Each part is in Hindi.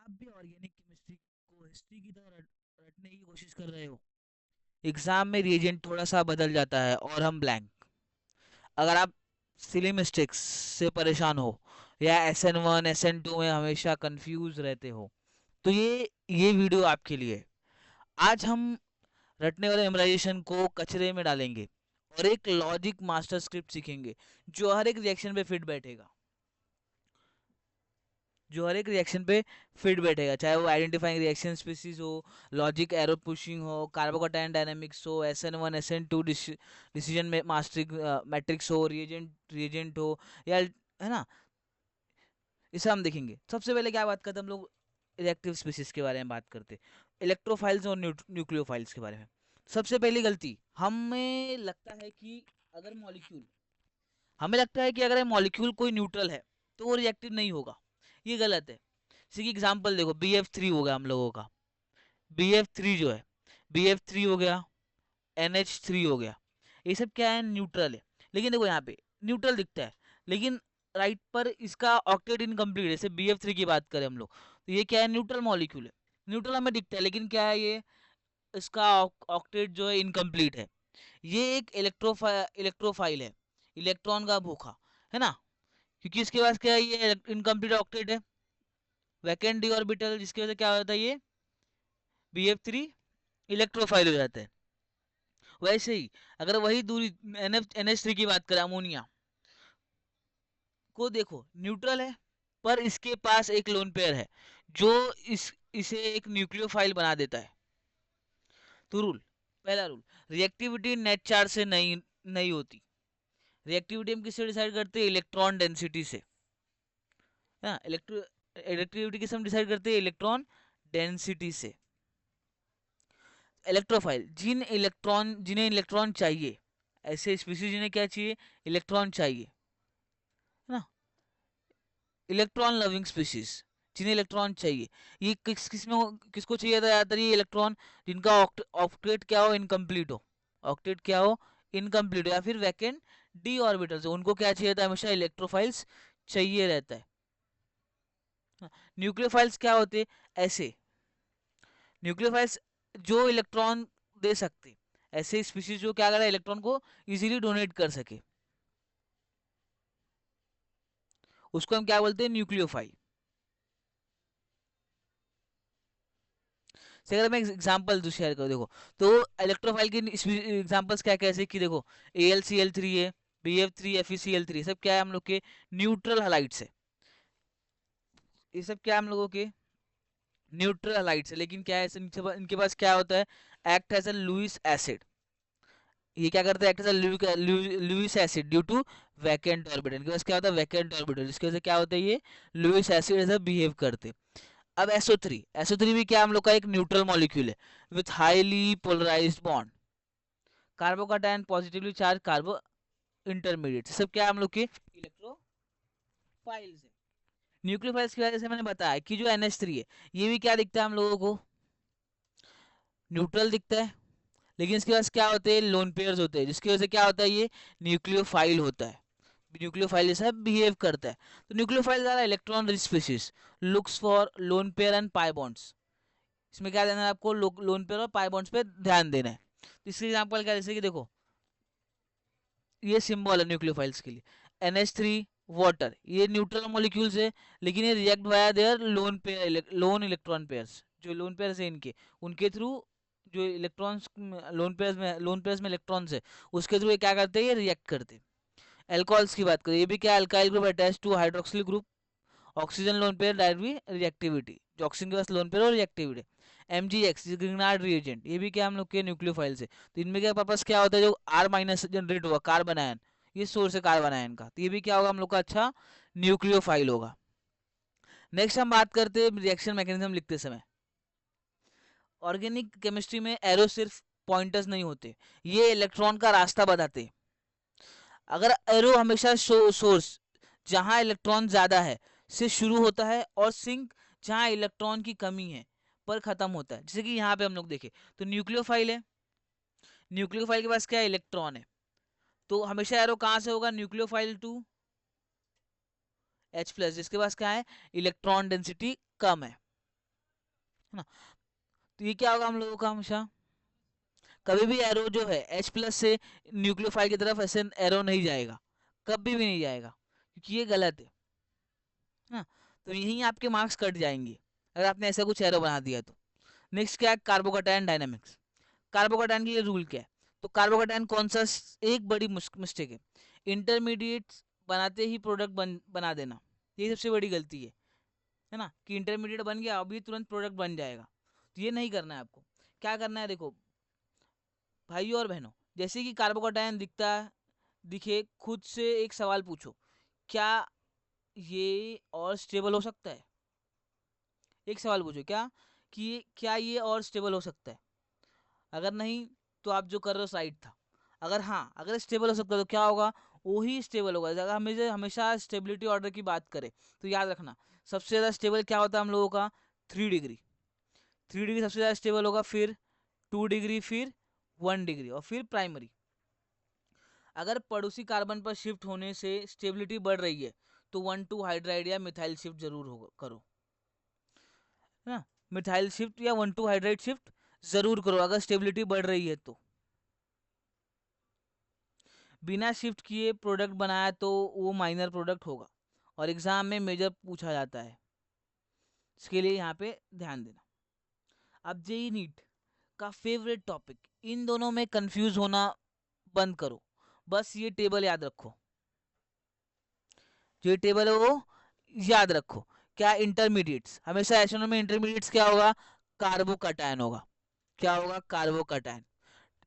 आप भी ऑर्गेनिक केमिस्ट्री को हिस्ट्री की तरह रटने की कोशिश कर रहे हो। एग्जाम में रिएजेंट थोड़ा सा बदल जाता है और हम ब्लैंक। अगर आप सिली मिस्टेक्स से परेशान हो या SN1 SN2 में हमेशा कंफ्यूज रहते हो तो ये वीडियो आपके लिए है। आज हम रटने वाले मेमोराइजेशन को कचरे में डालेंगे और एक लॉजिक मास्टर स्क्रिप्ट सीखेंगे जो हर एक रिएक्शन पे फिट बैठेगा। जो हर एक रिएक्शन पे फिट बैठेगा, चाहे वो आइडेंटिफाइंग रिएक्शन स्पीसीज हो, लॉजिक एरो पुशिंग हो, कार्बोकैटायन डायनामिक्स हो, SN1 SN2 डिसीजन में मास्टरिक मैट्रिक्स हो, रिएजेंट हो, या है ना, इसे हम देखेंगे। सबसे पहले क्या बात करते हैं हम लोग, रिएक्टिव स्पीसीज के बारे में बात करते, इलेक्ट्रोफाइल्स और न्यूक्लियोफाइल्स के बारे में। सबसे पहली गलती हमें लगता है कि अगर मॉलिक्यूल हमें लगता है कि अगर मॉलिक्यूल कोई न्यूट्रल है तो वो रिएक्टिव नहीं होगा। ये गलत है। इसी की एग्जांपल देखो, BF3 हो गया हम लोगों का। BF3 जो है, BF3 हो गया, NH3 हो गया, ये सब क्या है, न्यूट्रल है। लेकिन देखो यहाँ पे न्यूट्रल दिखता है, लेकिन राइट पर इसका ऑक्टेट इनकम्प्लीट है। जैसे BF3 की बात करें हम लोग तो ये क्या है, न्यूट्रल मॉलिक्यूल है, न्यूट्रल हमें दिखता है, लेकिन क्या है ये, इसका ऑक्टेट जो है इनकम्प्लीट है। ये एक इलेक्ट्रोफाइल है, इलेक्ट्रॉन का भूखा, है ना, क्योंकि इसके पास क्या है, ये इनकम्प्लीट ऑक्टेट है, वैकेंट डी ऑर्बिटल, जिसकी वजह से क्या होता है, ये BF3 इलेक्ट्रोफाइल हो जाता है। वैसे ही अगर वही दूरी NH3 की बात करें, अमोनिया को देखो, न्यूट्रल है पर इसके पास एक लोन पेयर है जो इसे एक न्यूक्लियोफाइल बना देता है। तो पहला रूल, रिएक्टिविटी नेट चार्ज से नहीं नहीं होती। रिएक्टिविटी हम किससे डिसाइड करते हैं, इलेक्ट्रॉन डेंसिटी से। हाँ, इलेक्ट्रिविटी किस हम डिसाइड करते हैं, इलेक्ट्रॉन डेंसिटी से। इलेक्ट्रोफाइल जिन्हें इलेक्ट्रॉन चाहिए, ऐसे स्पीसीज जिन्हें क्या चाहिए, इलेक्ट्रॉन चाहिए, है ना, इलेक्ट्रॉन लविंग स्पीसीज जिन्हें इलेक्ट्रॉन चाहिए। ये किसको चाहिए था ज़्यादातर, ये इलेक्ट्रॉन जिनका ऑक्टेट क्या हो, इनकम्प्लीट हो, ऑक्टेट क्या हो, इनकम्प्लीट हो, या फिर वैकेंट डी ऑर्बिटल से, उनको क्या चाहिए था, हमेशा इलेक्ट्रोफाइल्स चाहिए रहता है। न्यूक्लियोफाइल्स क्या होते, ऐसे न्यूक्लियोफाइल्स जो इलेक्ट्रॉन दे सकते, ऐसे स्पीशीज जो क्या करे, इलेक्ट्रॉन को इजीली डोनेट कर सके, उसको हम क्या बोलते हैं, न्यूक्लियोफाइल। से अगर मैं एग्जांपल दूँ शेयर करूँ, देखो तो इलेक्ट्रोफाइल की एग्जांपल्स क्या कैसे कि देखो, AlCl3 है, BF3 FeCl3, सब क्या है हम लोग के न्यूट्रल हलाइड्स है। ये सब क्या है हम लोगों के न्यूट्रल हलाइड्स है, लेकिन क्या है, इनके पास क्या होता है, act as a Lewis acid. ये क्या करता है, act as a Lewis acid due to vacant orbital. इनके पास क्या होता है, वैकेंट ऑर्बिटल, जिसकी वजह से क्या होता है, ये लुईस एसिड ऐसा बिहेव करते। अब SO3 भी क्या हम लोग का एक न्यूट्रल मॉलिक्यूल है with highly polarized bond, carbocation positively charged carbo intermediate, सब क्या हम लोग के इलेक्ट्रोफाइल्स है। न्यूक्लियोफाइल्स की वजह से मैंने बताया कि जो NH3 है, ये भी क्या दिखता है हम लोगों को, न्यूट्रल दिखता है, लेकिन इसके पास क्या होते हैं, लोन पेयर्स होते हैं, जिसकी वजह से क्या होता है, ये न्यूक्लियोफाइल होता है, न्यूक्लियोफाइल जैसा बिहेव करता है। तो न्यूक्लियोफाइल ज़्यादा electron rich species, looks for lone pair and pi bonds. इसमें क्या देना है आपको, लोन पेयर और पाई बॉन्ड्स पे ध्यान देना है। तो इसके एग्जाम्पल क्या, जैसे कि देखो, ये सिंबल है न्यूक्लियोफाइल्स के लिए, NH3 वाटर, ये न्यूट्रल मॉलिक्यूल्स है, लेकिन ये react via there loan electron pairs, जो लोन पेयर्स है इनके, उनके थ्रू जो इलेक्ट्रॉन्स, लोन पेयर्स में इलेक्ट्रॉन्स है, उसके थ्रू ये क्या करते हैं, ये रिएक्ट करते हैं। एल्कोहल्स की बात करें, ये भी क्या, alkyl group attach to hydroxyl group, oxygen lone pair directly reactivity, जो ऑक्सीजन के पास लोन पेयर और रिएक्टिविटी। MgX ग्रिग्नार्ड रिएजेंट, ये भी क्या हम लोग के न्यूक्लियोफाइल से। तो इनमें क्या पर्पस क्या होता है, जो R- जनरेट होगा, कार्बन आयन, ये सोर्स है कार्बन आयन का, तो ये भी क्या होगा हम लोग का, अच्छा न्यूक्लियोफाइल होगा। नेक्स्ट हम बात करते हैं रिएक्शन मैकेनिज्म लिखते समय। ऑर्गेनिक केमिस्ट्री में एरो सिर्फ पॉइंटर्स नहीं होते, ये इलेक्ट्रॉन का रास्ता बताते। अगर एरो हमेशा सोर्स जहां इलेक्ट्रॉन ज्यादा है से शुरू होता है और सिंक जहां इलेक्ट्रॉन की कमी है पर खत्म होता है, जैसे कि यहाँ पे हम लोग देखें तो न्यूक्लियोफाइल है, न्यूक्लियोफाइल के पास क्या है, इलेक्ट्रॉन है, तो हमेशा एरो कहाँ से होगा, न्यूक्लियोफाइल टू H+, जिसके पास क्या है, इलेक्ट्रॉन डेंसिटी कम है। है ना। तो ये क्या होगा हम लोगों का हमेशा, कभी भी एरो जो है H प्लस से न्यूक्लियोफाइल की तरफ ऐसे एरो नहीं जाएगा, कभी भी नहीं जाएगा, क्योंकि ये गलत है ना। तो यहीं आपके मार्क्स कट जाएंगे अगर आपने ऐसा कुछ एरो बना दिया तो। नेक्स्ट क्या है, कार्बोकैटायन डायनामिक्स। कार्बोकैटायन के लिए रूल क्या है, तो कार्बोकैटायन कौन सा एक बड़ी मिस्टेक है, इंटरमीडिएट बनाते ही प्रोडक्ट बना देना, ये सबसे बड़ी गलती है ना, कि इंटरमीडिएट बन गया अभी तुरंत प्रोडक्ट बन जाएगा, तो ये नहीं करना है आपको। क्या करना है, देखो भाइयों और बहनों, जैसे कि कार्बोकैटायन दिखे खुद से एक सवाल पूछो, क्या ये और स्टेबल हो सकता है। एक सवाल पूछो, क्या ये और स्टेबल हो सकता है। अगर नहीं तो आप जो कर रहे हो साइड था। अगर हाँ, अगर स्टेबल हो सकता है तो क्या होगा, वही स्टेबल होगा। अगर हमें हमेशा स्टेबिलिटी ऑर्डर की बात करें तो याद रखना सबसे ज़्यादा स्टेबल क्या होता है हम लोगों का, 3 डिग्री। 3 डिग्री सबसे ज़्यादा स्टेबल होगा, फिर 2 डिग्री, फिर 1 डिग्री, और फिर प्राइमरी। अगर पड़ोसी कार्बन पर शिफ्ट होने से स्टेबिलिटी बढ़ रही है तो 1,2 हाइड्राइड या मिथाइल शिफ्ट जरूर करो, है ना। मिथाइल शिफ्ट या 1,2 हाइड्राइड शिफ्ट जरूर करो अगर स्टेबिलिटी बढ़ रही है तो। बिना शिफ्ट किए प्रोडक्ट बनाया तो वो माइनर प्रोडक्ट होगा, और एग्जाम में मेजर पूछा जाता है, इसके लिए यहाँ पे ध्यान देना। अब जेई नीट का फेवरेट टॉपिक, इन दोनों में कंफ्यूज होना बंद करो, बस ये टेबल याद रखो, जो ये टेबल है वो याद रखो। क्या, इंटरमीडिएट्स, हमेशा एसएनओ में इंटरमीडिएट्स क्या होगा, कार्बोकैटायन होगा। क्या होगा, कार्बोकैटायन।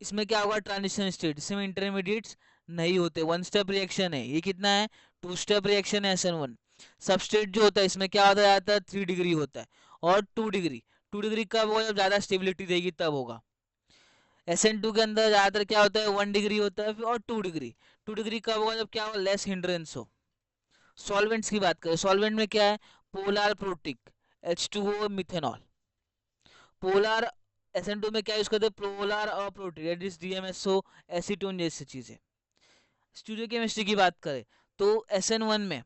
इसमें क्या होगा, ट्रांजिशन स्टेट, इसमें इंटरमीडिएट्स नहीं होते, वन स्टेप रिएक्शन है। ये कितना है, 2 स्टेप रिएक्शन है SN1। सबस्टेट जो होता है इसमें क्या होता जाता है, 3 डिग्री होता है, और 2 डिग्री। 2 डिग्री कब होगा, जब ज्यादा स्टेबिलिटी देगी तब होगा। SN2 के अंदर ज्यादातर क्या होता है, 1 डिग्री होता है, और 2 डिग्री। 2 डिग्री कब होगा, जब क्या होगा, लेस हिंड्रेंस हो। सॉल्वेंट्स की बात करें, सॉल्वेंट में क्या है, polar protic, H2O, methanol. Polar SN2 में क्या यूज करते हैं, पोलर और protic, that is DMSO, acetone जैसी चीजें। स्टूडियो केमिस्ट्री की बात करें तो SN1 में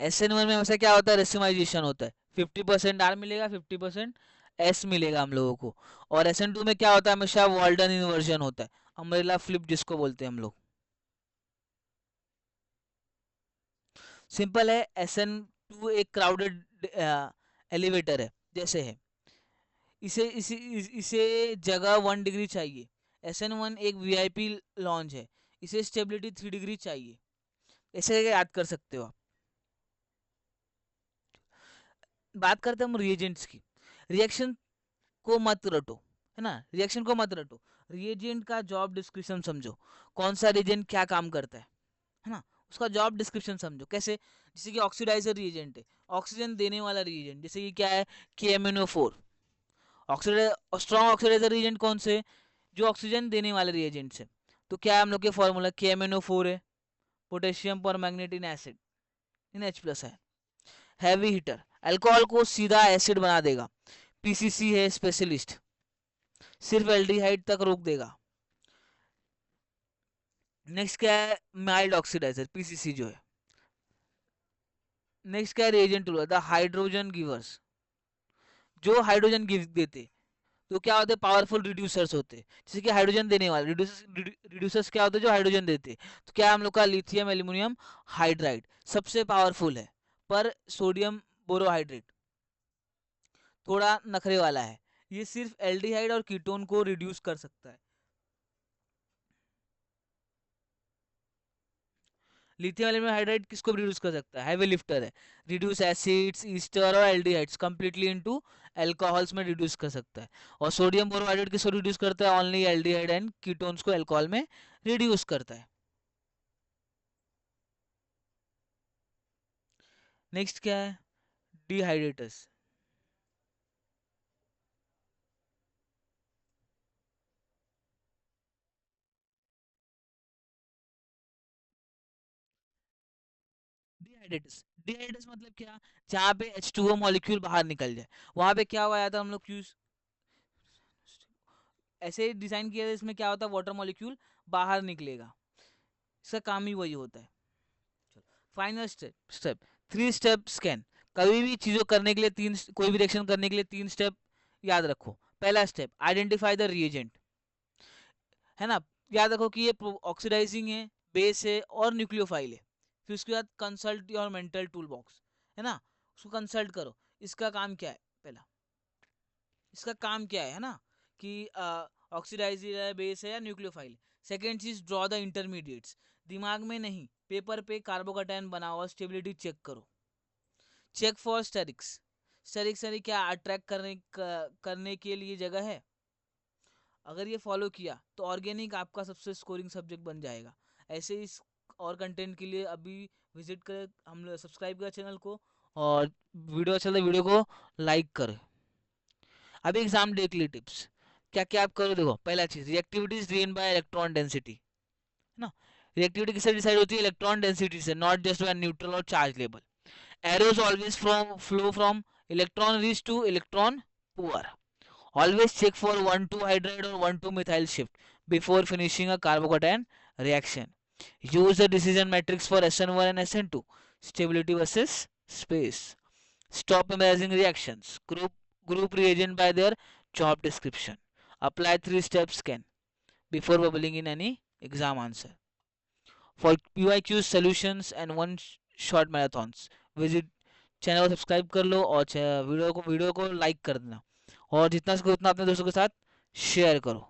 हमेशा क्या होता है, रेसिमाइजेशन होता है, 50% R मिलेगा, 50% S मिलेगा हम लोगों को। और SN2 में क्या होता है, हमेशा वॉल्डन इन्वर्जन होता है, अम्ब्रेला फ्लिप जिसको बोलते हैं हम लोग। सिंपल है, SN2 एक क्राउडेड एलिवेटर है जैसे है, इसे जगह 1 डिग्री चाहिए। SN1 एक VIP लॉन्च है, इसे स्टेबिलिटी 3 डिग्री चाहिए। ऐसे याद कर सकते हो आप। बात करते हैं हम रिएजेंट्स की। रिएक्शन को मत रटो, है ना, रिएक्शन को मत रटो। रिएजेंट का जॉब डिस्क्रिप्शन समझो, कौन सा रिएजेंट क्या काम करता है ना, उसका जॉब डिस्क्रिप्शन समझो। कैसे, जैसे कि ऑक्सीडाइजर रिएजेंट है, ऑक्सीजन देने वाला रिएजेंट, जैसे कि क्या है, KMnO4। Oxidiser, strong oxidiser reagent कौन से, जो ऑक्सीजन देने वाले रिएजेंट है। तो क्या है हम लोग के फॉर्मूला, KMnO4 है, पोटेशियम पर मैग्नेटिन एसिड, इन H प्लस है। हैवी हीटर, अल्कोहल को सीधा एसिड बना देगा। PCC है स्पेशलिस्ट, सिर्फ एल्डिहाइड तक रोक देगा। नेक्स्ट क्या है, माइल्ड ऑक्सीडाइजर, PCC जो है। नेक्स्ट क्या है, reagent tool, the hydrogen givers, जो हाइड्रोजन गिव देते। तो क्या होते हैं, पावरफुल रिड्यूसर्स होते हैं, जैसे कि हाइड्रोजन देने वाले रिड्यूसर्स क्या होते हैं, जो हाइड्रोजन देते हैं। तो क्या है हम लोग का, लिथियम एल्यूमिनियम हाइड्राइड सबसे पावरफुल है, पर सोडियम बोरोहाइड्रेट थोड़ा नखरे वाला है, ये सिर्फ एल्डिहाइड और कीटोन को रिड्यूस कर सकता है। लिथियम एल्यूमिनियम हाइड्राइड किसको रिड्यूस कर सकता है, हैवी लिफ्टर है, रिड्यूस एसिड्स, ईस्टर और एल्डिहाइड्स कंप्लीटली इनटू अल्कोहल्स में रिड्यूस कर सकता है। और सोडियम बोरोहाइड्रेट किसको रिड्यूस करता है, ओनली एल्डिहाइड एंड कीटोन्स को अल्कोहल में रिड्यूस करता है। नेक्स्ट क्या है, डिहाइड्रेटर्स। डिहाइड्रेटर्स, डिहाइड्रेटर्स मतलब क्या, जहाँ पे H2O मॉलिक्यूल बाहर निकल जाए, वहां पे क्या हुआ जाता है, हम लोग क्यों ऐसे डिजाइन किया है, इसमें क्या होता है, वाटर मॉलिक्यूल बाहर निकलेगा, इसका काम ही वही होता है। Final step step 3 step scan, कभी भी चीज़ों करने के लिए कोई भी रिएक्शन करने के लिए 3 स्टेप याद रखो। पहला स्टेप, आइडेंटिफाई द रिएजेंट, है ना। याद रखो कि ये ऑक्सीडाइजिंग है, बेस है और न्यूक्लियोफाइल है। फिर उसके बाद consult your mental tool box, है ना, उसको कंसल्ट करो। इसका काम क्या है, पहला इसका काम क्या है ना, कि ऑक्सीडाइजर है, बेस है या न्यूक्लियोफाइल। सेकेंड चीज, ड्रॉ द इंटरमीडिएट्स, दिमाग में नहीं पेपर पे कार्बोकैटायन बनाओ और स्टेबिलिटी चेक करो। चेक फॉर स्टेरिक्स, स्टेरिक्स यानी क्या, अट्रैक्ट करने के लिए जगह है। अगर ये फॉलो किया तो ऑर्गेनिक आपका सबसे स्कोरिंग सब्जेक्ट बन जाएगा। ऐसे इस और कंटेंट के लिए अभी विजिट करें, हम सब्सक्राइब करें चैनल को, और वीडियो अच्छा लगे वीडियो को लाइक करें। अभी एग्जाम डे के लिए टिप्स, क्या क्या आप करो, देखो पहला चीज, reactivity is drain bye electron density, है ना। रिएक्टिविटी किससे डिसाइड होती है, इलेक्ट्रॉन डेंसिटी से, नॉट जस्ट बाय न्यूट्रल और charge level. Arrows always from flow from electron reach two electron poor. Always check for 1,2-hydride or 1,2-methyl shift before finishing a carbocation reaction. Use the decision matrix for SN1 and SN2. Stability versus space. Stop memorizing reactions. Group reagent by their job description. Apply 3 step scan before bubbling in any exam answer. For PYQs, solutions and one shot marathons, visit channel को सब्सक्राइब कर लो और वीडियो को लाइक कर देना, और जितना सको उतना अपने दोस्तों के साथ शेयर करो।